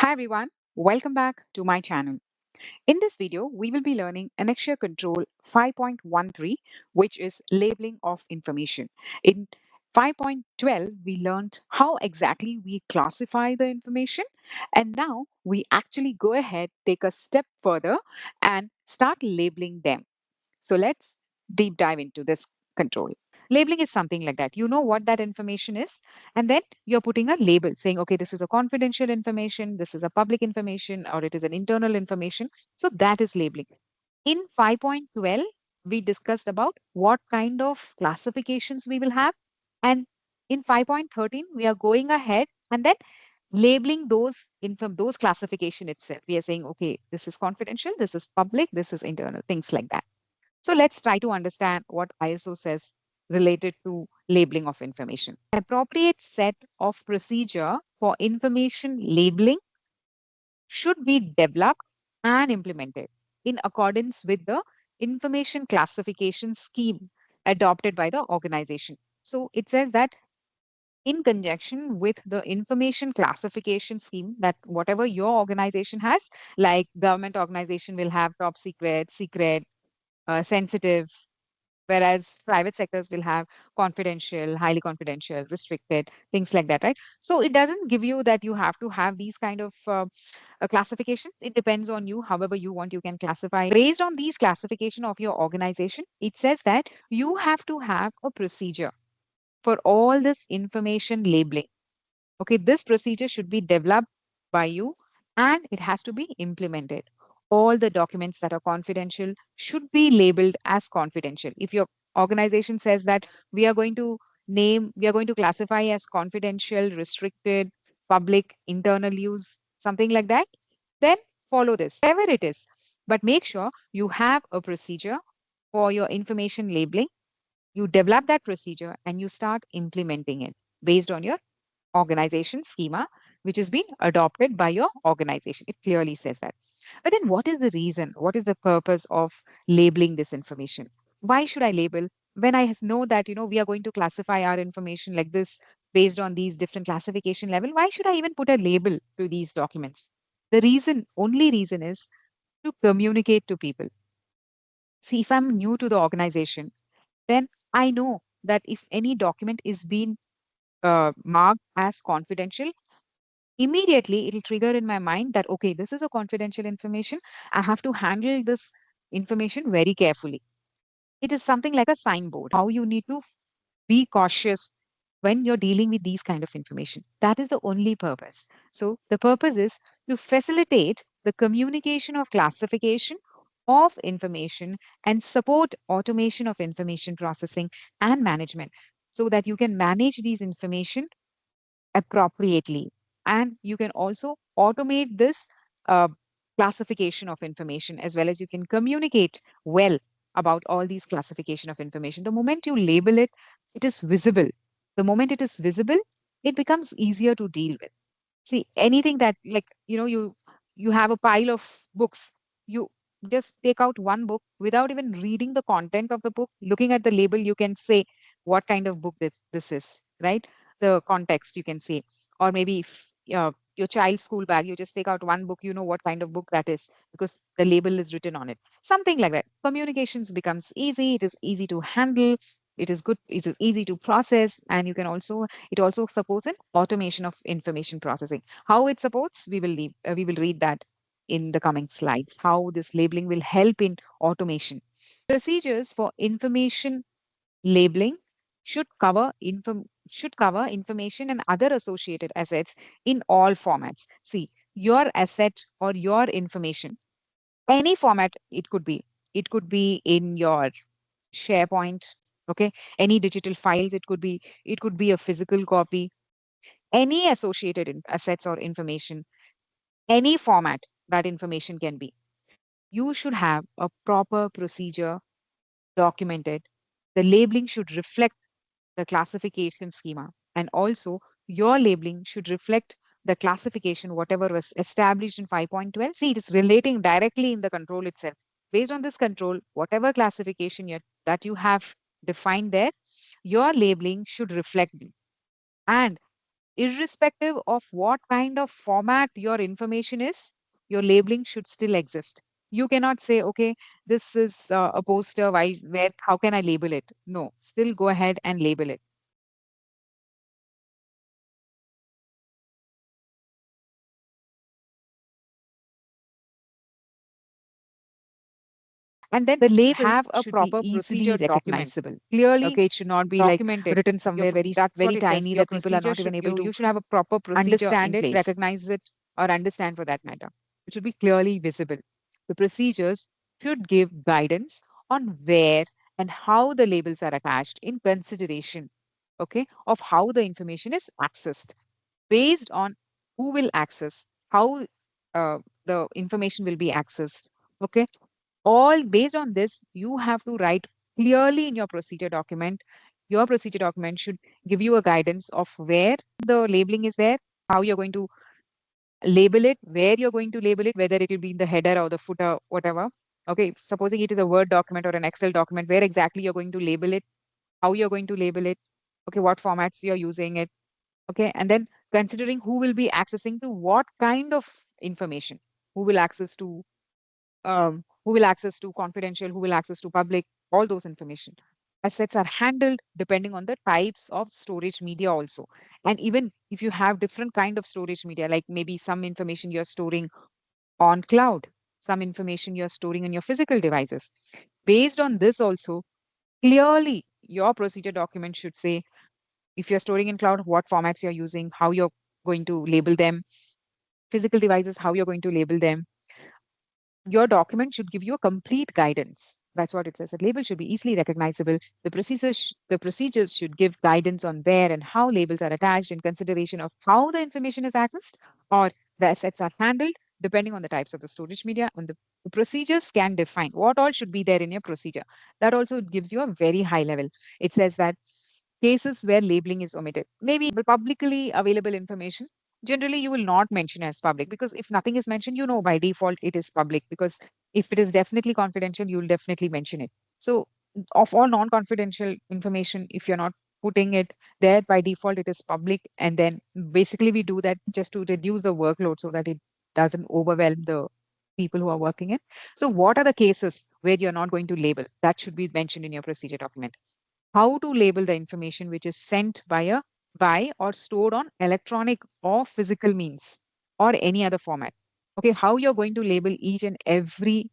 Hi everyone, welcome back to my channel. In this video, we will be learning Annex A Control 5.13, which is labeling of information. In 5.12, we learned how exactly we classify the information, and now we actually go ahead, take a step further, and start labeling them. So let's deep dive into this control. Labeling is something like that. You know what that information is, and then you're putting a label saying, okay, this is a confidential information, this is a public information, or it is an internal information. So that is labeling. In 5.12, we discussed about what kind of classifications we will have. And in 5.13, we are going ahead and then labeling those classification itself. We are saying, okay, this is confidential, this is public, this is internal, things like that. So let's try to understand what ISO says related to labeling of information. Appropriate set of procedure for information labeling should be developed and implemented in accordance with the information classification scheme adopted by the organization. So it says that in conjunction with the information classification scheme that whatever your organization has, like government organization will have top secret, secret, sensitive, whereas private sectors will have confidential, highly confidential, restricted, things like that, right? So it doesn't give you that you have to have these kind of classifications. It depends on you. However you want, you can classify. Based on these classification of your organization, it says that you have to have a procedure for all this information labeling. Okay, this procedure should be developed by you and it has to be implemented. All the documents that are confidential should be labeled as confidential. If your organization says that we are going to classify as confidential, restricted, public, internal use, something like that, then follow this, whatever it is. But make sure you have a procedure for your information labeling. You develop that procedure and you start implementing it based on your organization schema, which has been adopted by your organization. It clearly says that. But then what is the reason? What is the purpose of labeling this information? Why should I label when I know that, we are going to classify our information like this based on these different classification level? Why should I even put a label to these documents? The reason, only reason is to communicate to people. See, if I'm new to the organization, then I know that if any document is being marked as confidential, immediately it'll trigger in my mind that, okay, this is a confidential information. I have to handle this information very carefully. It is something like a signboard, how you need to be cautious when you're dealing with these kind of information. That is the only purpose. So the purpose is to facilitate the communication of classification of information and support automation of information processing and management so that you can manage these information appropriately. And you can also automate this uh, classification of information as well as you can communicate well about all these classification of information. The moment you label it, it is visible. The moment it is visible, it becomes easier to deal with. See, anything that like, you have a pile of books. You just take out one book without even reading the content of the book. Looking at the label, you can say what kind of book this is, right? The context you can say. Or maybe if your child's school bag, you just take out one book, you know what kind of book that is because the label is written on it. Something like that. Communications becomes easy. It is easy to handle. It is good. It is easy to process, and you can also it also supports an automation of information processing. How it supports, we will read that in the coming slides. How this labeling will help in automation. Procedures for information labeling should cover information and other associated assets in all formats. See, your asset or your information, any format it could be. It could be in your SharePoint, okay? Any digital files, it could be a physical copy, any associated assets or information, any format that information can be. You should have a proper procedure documented. The labeling should reflect the classification schema, and also your labeling should reflect the classification whatever was established in 5.12. See, it is relating directly in the control itself. Based on this control, whatever classification that you have defined there, your labeling should reflect them. And irrespective of what kind of format your information is, your labeling should still exist. You cannot say, okay, this is a poster, where, how can I label it? No, still go ahead and label it. And then The have labels a should be proper easily procedure document. recognizable. Clearly Okay, it should not be like documented. written somewhere That's what very it says. tiny Your that people are procedure not even should able to you should have a proper procedure understand in it, place. recognize it, or understand for that matter. It should be clearly visible. The procedures should give guidance on where and how the labels are attached in consideration, okay, of how the information is accessed, based on who will access, how the information will be accessed. Okay, all based on this, you have to write clearly in your procedure document. Your procedure document should give you a guidance of where the labeling is there, how you're going to label it, where you're going to label it, whether it will be in the header or the footer, whatever. Okay, supposing it is a Word document or an Excel document, where exactly you're going to label it, how you're going to label it, okay, what formats you're using it, okay, and then considering who will be accessing to what kind of information, who will access to who will access to confidential, who will access to public, all those information. Assets are handled depending on the types of storage media also. And even if you have different kind of storage media, like maybe some information you're storing on cloud, some information you're storing on your physical devices. Based on this also, clearly your procedure document should say, if you're storing in cloud, what formats you're using, how you're going to label them, physical devices, how you're going to label them. Your document should give you a complete guidance. That's what it says. A label should be easily recognizable. The procedures should give guidance on where and how labels are attached in consideration of how the information is accessed or the assets are handled, depending on the types of the storage media. And the procedures can define what all should be there in your procedure. That also gives you a very high level. It says that cases where labeling is omitted. Maybe publicly available information, generally you will not mention as public, because if nothing is mentioned, you know by default it is public, because if it is definitely confidential, you will definitely mention it. So of all non-confidential information, if you're not putting it there by default, it is public. And then basically we do that just to reduce the workload so that it doesn't overwhelm the people who are working it. So what are the cases where you're not going to label? That should be mentioned in your procedure document. How to label the information which is sent by or stored on electronic or physical means or any other format. Okay, how you're going to label each and every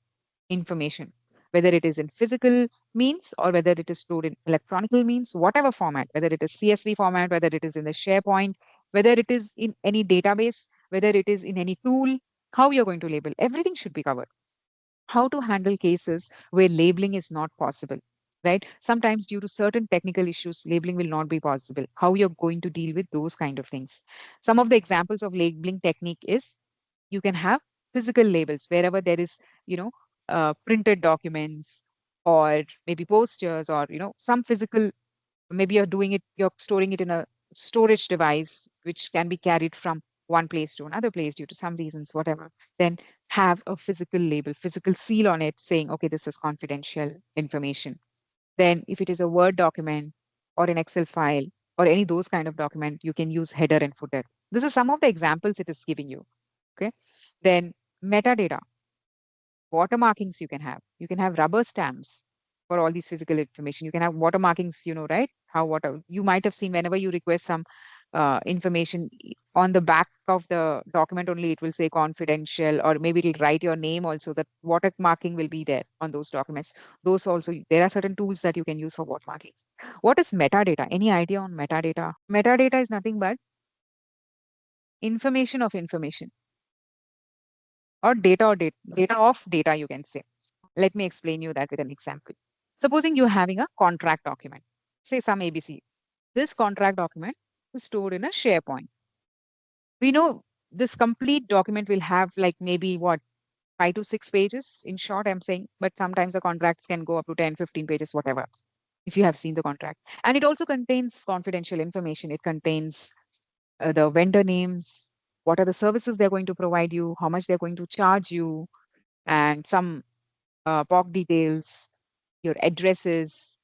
information, whether it is in physical means or whether it is stored in electronical means, whatever format, whether it is CSV format, whether it is in the SharePoint, whether it is in any database, whether it is in any tool, how you're going to label, everything should be covered. How to handle cases where labeling is not possible, right? Sometimes due to certain technical issues, labeling will not be possible. How you're going to deal with those kind of things. Some of the examples of labeling technique is, you can have physical labels wherever there is, you know, printed documents or maybe posters or, some physical, maybe you're storing it in a storage device which can be carried from one place to another place due to some reasons, whatever. Then have a physical label, physical seal on it saying, okay, this is confidential information. Then if it is a Word document or an Excel file or any those kind of document, you can use header and footer. This is some of the examples it is giving you. Okay, then metadata, watermarkings you can have. You can have rubber stamps for all these physical information. You can have watermarkings, right? How water you might have seen whenever you request some information on the back of the document only, it will say confidential, or maybe it'll write your name also. That watermarking will be there on those documents. Those also, there are certain tools that you can use for watermarking. What is metadata? Any idea on metadata? Metadata is nothing but information of information, or data of data, you can say. Let me explain you that with an example. Supposing you're having a contract document, say some ABC. This contract document is stored in a SharePoint. We know this complete document will have like maybe what, 5 to 6 pages in short, I'm saying, but sometimes the contracts can go up to 10, 15 pages, whatever, if you have seen the contract. And it also contains confidential information. It contains the vendor names, what are the services they're going to provide you, how much they're going to charge you, and some POC details, your addresses.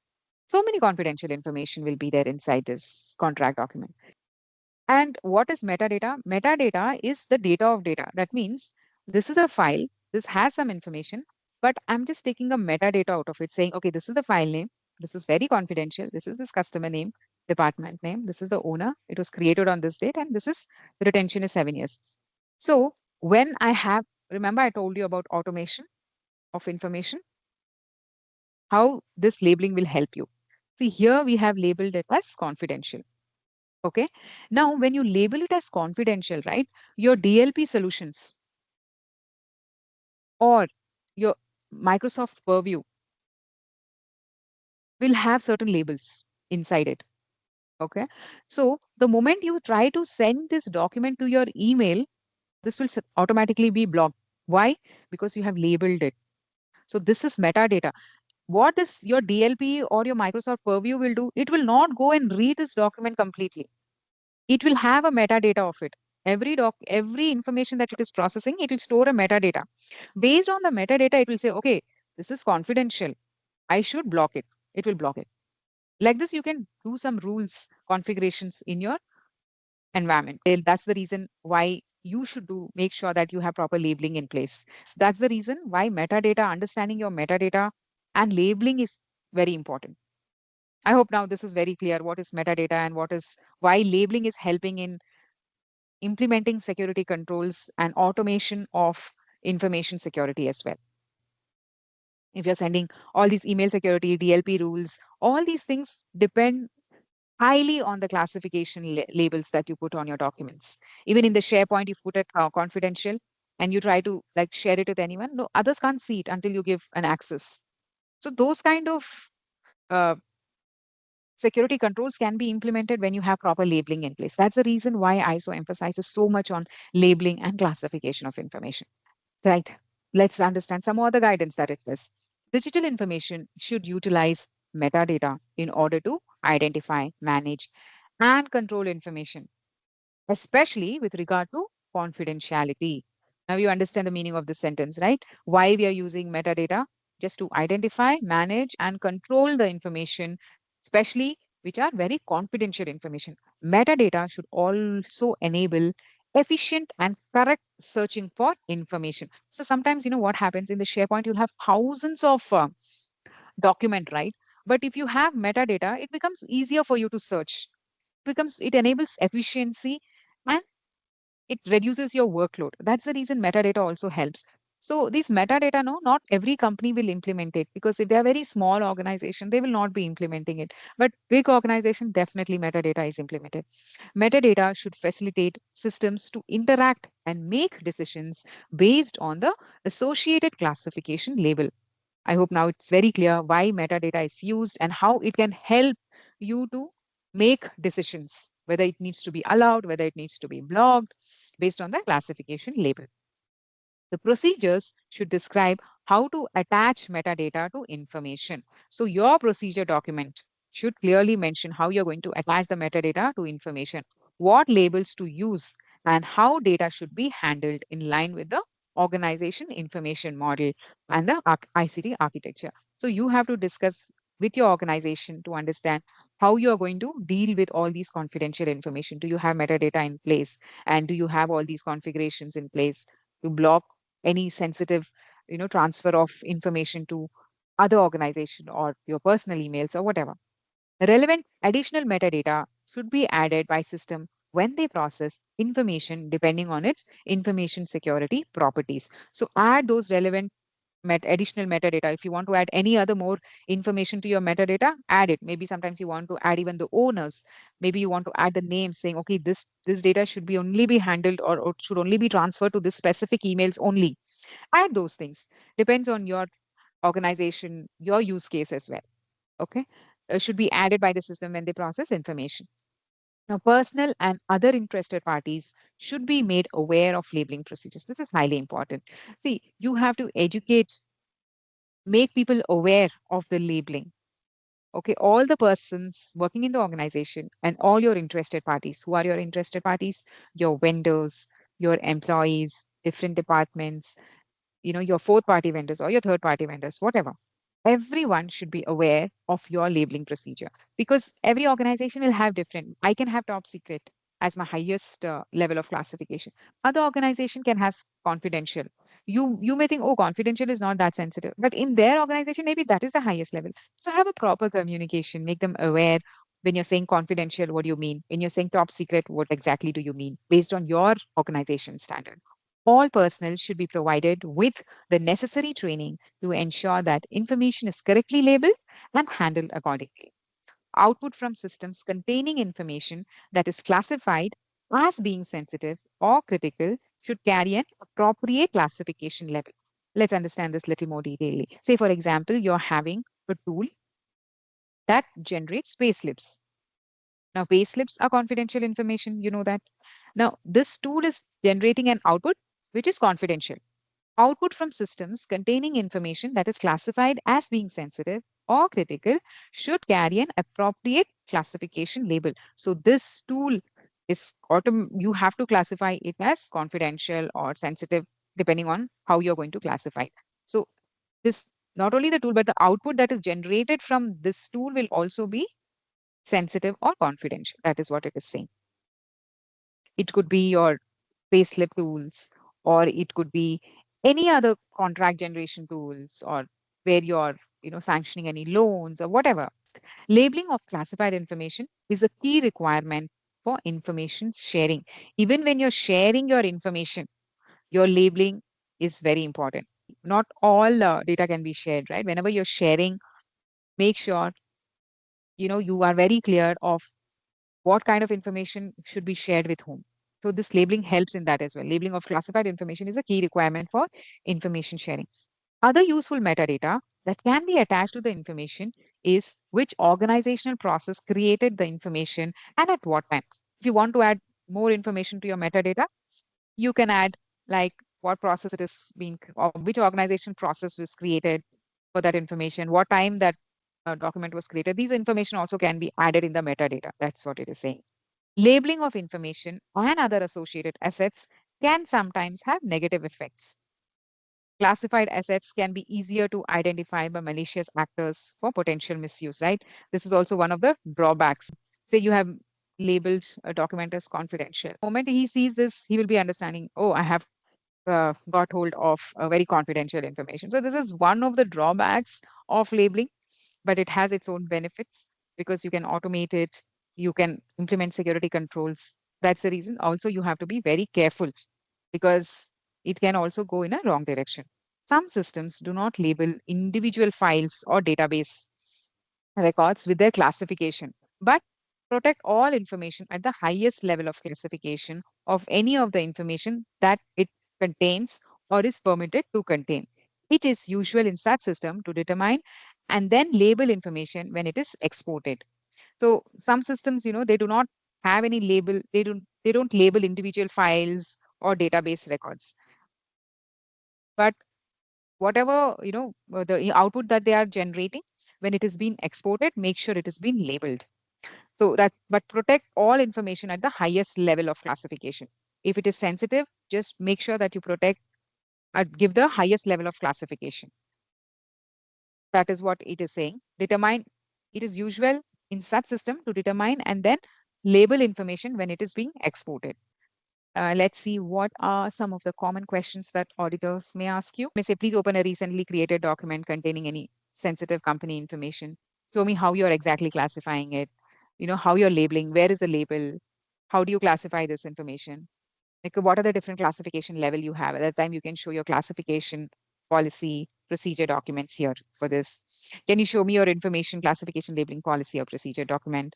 So many confidential information will be there inside this contract document. And what is metadata? Metadata is the data of data. That means this is a file, this has some information, but I'm just taking a metadata out of it, saying, okay, this is the file name, this is very confidential, this is this customer name, department name, this is the owner, it was created on this date, and this is the retention is 7 years. So when I have, remember I told you about automation of information, how this labeling will help you. See, here we have labeled it as confidential. Okay. Now, when you label it as confidential, right, your DLP solutions or your Microsoft Purview will have certain labels inside it. Okay. So, the moment you try to send this document to your email, this will automatically be blocked. Why? Because you have labeled it. So, this is metadata. What is your DLP or your Microsoft Purview will do? It will not go and read this document completely. It will have a metadata of it. Every information that it is processing, it will store a metadata. Based on the metadata, it will say, okay, this is confidential. I should block it. It will block it. Like this, you can do some rules, configurations in your environment. That's the reason why you should do make sure that you have proper labeling in place. That's the reason why metadata, understanding your metadata and labeling is very important. I hope now this is very clear what is metadata and what is why labeling is helping in implementing security controls and automation of information security as well. If you're sending all these email security, DLP rules, all these things depend highly on the classification labels that you put on your documents. Even in the SharePoint, you put it confidential and you try to like share it with anyone. No, others can't see it until you give an access. So those kind of uh, security controls can be implemented when you have proper labeling in place. That's the reason why ISO emphasizes so much on labeling and classification of information. Right. Let's understand some other guidance that it is. Digital information should utilize metadata in order to identify, manage, and control information, especially with regard to confidentiality. Now you understand the meaning of this sentence, right? Why we are using metadata? Just to identify, manage, and control the information, especially which are very confidential information. Metadata should also enable efficient and correct searching for information. So sometimes, what happens in the SharePoint, you'll have thousands of document, right? But if you have metadata, it becomes easier for you to search. It enables efficiency and it reduces your workload. That's the reason metadata also helps. So these metadata, no, not every company will implement it because if they are very small organization, they will not be implementing it. But big organization, definitely metadata is implemented. Metadata should facilitate systems to interact and make decisions based on the associated classification label. I hope now it's very clear why metadata is used and how it can help you to make decisions, whether it needs to be allowed, whether it needs to be blocked based on the classification label. The procedures should describe how to attach metadata to information. So your procedure document should clearly mention how you're going to attach the metadata to information, what labels to use, and how data should be handled in line with the organization information model and the ICT architecture. So you have to discuss with your organization to understand how you are going to deal with all these confidential information. Do you have metadata in place? And do you have all these configurations in place to block any sensitive transfer of information to other organization or your personal emails or whatever? Relevant additional metadata should be added by system when they process information depending on its information security properties. So add those relevant additional metadata. If you want to add any other more information to your metadata, add it. Maybe sometimes you want to add even the owners. Maybe you want to add the name saying, okay, this data should be only be handled or should only be transferred to this specific emails only. Add those things. Depends on your organization, your use case as well. Okay. Should be added by the system when they process information. Now, personal and other interested parties should be made aware of labeling procedures. This is highly important. See, you have to educate, make people aware of the labeling. Okay, all the persons working in the organization and all your interested parties. Who are your interested parties? Your vendors, your employees, different departments, your fourth party vendors or your third party vendors, whatever. Everyone should be aware of your labeling procedure because every organization will have different. I can have top secret. as my highest level of classification. Other organization can have confidential. You may think, oh, confidential is not that sensitive, but in their organization, maybe that is the highest level. So have a proper communication, make them aware. When you're saying confidential, what do you mean? When you're saying top secret, what exactly do you mean? Based on your organization standard. All personnel should be provided with the necessary training to ensure that information is correctly labeled and handled accordingly. Output from systems containing information that is classified as being sensitive or critical should carry an appropriate classification level. Let's understand this little more detailedly. Say, for example, you're having a tool that generates payslips. Now, payslips are confidential information, you know that. Now, this tool is generating an output which is confidential. Output from systems containing information that is classified as being sensitive or critical should carry an appropriate classification label. So this tool is you have to classify it as confidential or sensitive depending on how you're going to classify it. So this not only the tool but the output that is generated from this tool will also be sensitive or confidential. That is what it is saying. It could be your payslip tools, or it could be any other contract generation tools, or where you're sanctioning any loans or whatever. Labeling of classified information is a key requirement for information sharing. Even when you're sharing your information, your labeling is very important. Not all data can be shared, right? Whenever you're sharing, make sure you are very clear of what kind of information should be shared with whom. So this labeling helps in that as well. Labeling of classified information is a key requirement for information sharing. Other useful metadata that can be attached to the information is which organizational process created the information and at what time. If you want to add more information to your metadata, you can add like what process it is being, or which organization process was created for that information, what time that document was created. These information also can be added in the metadata. That's what it is saying. Labeling of information and other associated assets can sometimes have negative effects. Classified assets can be easier to identify by malicious actors for potential misuse, right? This is also one of the drawbacks. Say you have labeled a document as confidential. The moment he sees this, he will be understanding, oh, I have got hold of very confidential information. So this is one of the drawbacks of labeling, but it has its own benefits because you can automate it, you can implement security controls. That's the reason. Also, you have to be very careful because it can also go in a wrong direction. Some systems do not label individual files or database records with their classification, but protect all information at the highest level of classification of any of the information that it contains or is permitted to contain. It is usual in such system to determine and then label information when it is exported. So some systems, they do not have any label. They don't label individual files or database records. But whatever the output that they are generating, when it is being exported, make sure it is being labeled. So that, but protect all information at the highest level of classification. If it is sensitive, just make sure that you protect give the highest level of classification. That is what it is saying. Determine, it is usual in such system to determine and then label information when it is being exported. Let's see what are some of the common questions that auditors may ask you. May say, please open a recently created document containing any sensitive company information. Show me how you're exactly classifying it, how you're labeling, where is the label, how do you classify this information? Like what are the different classification level you have? At that time, you can show your classification policy procedure documents here for this. Can you show me your information classification labeling policy or procedure document?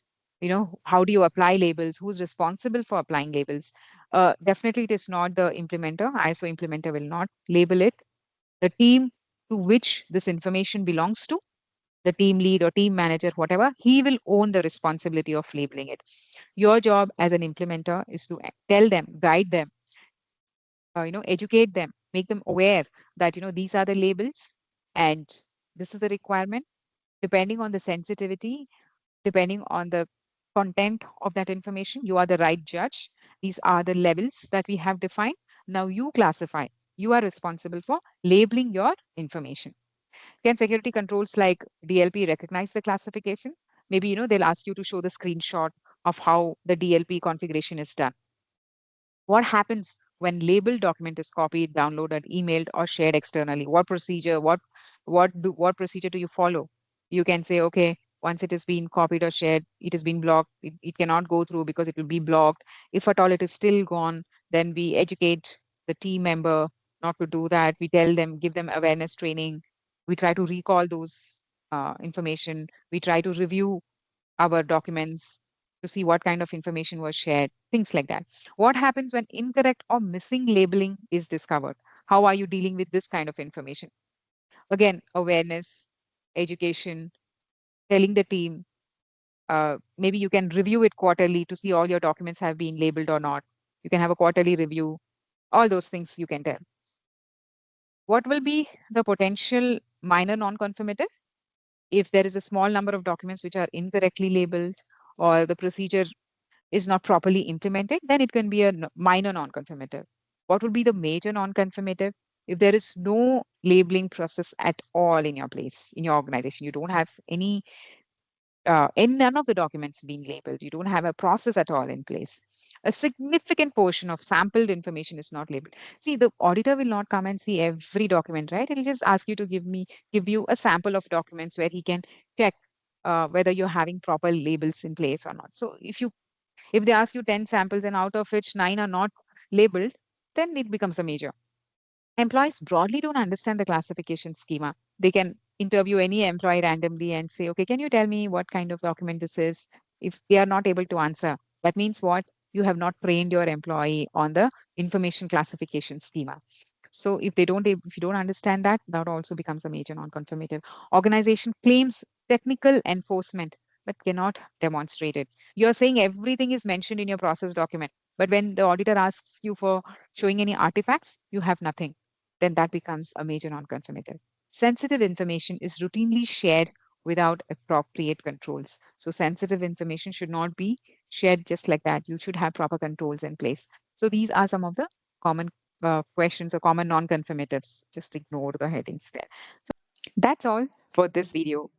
How do you apply labels? Who's responsible for applying labels? Definitely, it is not the implementer. ISO implementer will not label it. The team to which this information belongs to, the team lead or team manager, whatever, he will own the responsibility of labeling it. Your job as an implementer is to tell them, guide them, educate them, make them aware that, these are the labels and this is the requirement. Depending on the sensitivity, depending on the content of that information, you are the right judge. These are the levels that we have defined. Now you classify. You are responsible for labeling your information. Can security controls like DLP recognize the classification? Maybe, they'll ask you to show the screenshot of how the DLP configuration is done. What happens when labeled document is copied, downloaded, emailed, or shared externally? What procedure? What procedure do you follow? You can say, okay, once it has been copied or shared, it has been blocked. It cannot go through because it will be blocked. If at all it is still gone, then we educate the team member not to do that. We tell them, give them awareness training. We try to recall those information. We try to review our documents to see what kind of information was shared, things like that. What happens when incorrect or missing labeling is discovered? How are you dealing with this kind of information? Again, awareness, education, telling the team. Maybe you can review it quarterly to see all your documents have been labeled or not. You can have a quarterly review. All those things you can tell. What will be the potential minor non-conformative? If there is a small number of documents which are incorrectly labeled or the procedure is not properly implemented, then it can be a minor non-conformative. What would be the major non-conformative? If there is no labeling process at all in your place, in your organization, you don't have any none of the documents being labeled. You don't have a process at all in place. A significant portion of sampled information is not labeled. See, the auditor will not come and see every document, right? It'll just ask you to give you a sample of documents where he can check whether you're having proper labels in place or not. So if they ask you 10 samples and out of which 9 are not labeled, then it becomes a major. Employees broadly don't understand the classification schema. They can interview any employee randomly and say, okay, can you tell me what kind of document this is? If they are not able to answer, that means what? You have not trained your employee on the information classification schema. So if you don't understand that, that also becomes a major non-conformative. Organization claims technical enforcement, but cannot demonstrate it. You're saying everything is mentioned in your process document, but when the auditor asks you for showing any artifacts, you have nothing. Then that becomes a major non-conformative. Sensitive information is routinely shared without appropriate controls. So sensitive information should not be shared just like that. You should have proper controls in place. So these are some of the common questions or common non-conformatives. Just ignore the headings there. That's all for this video.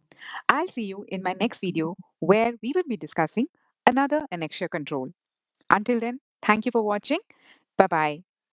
I'll see you in my next video where we will be discussing another annexure control. Until then, thank you for watching. Bye bye.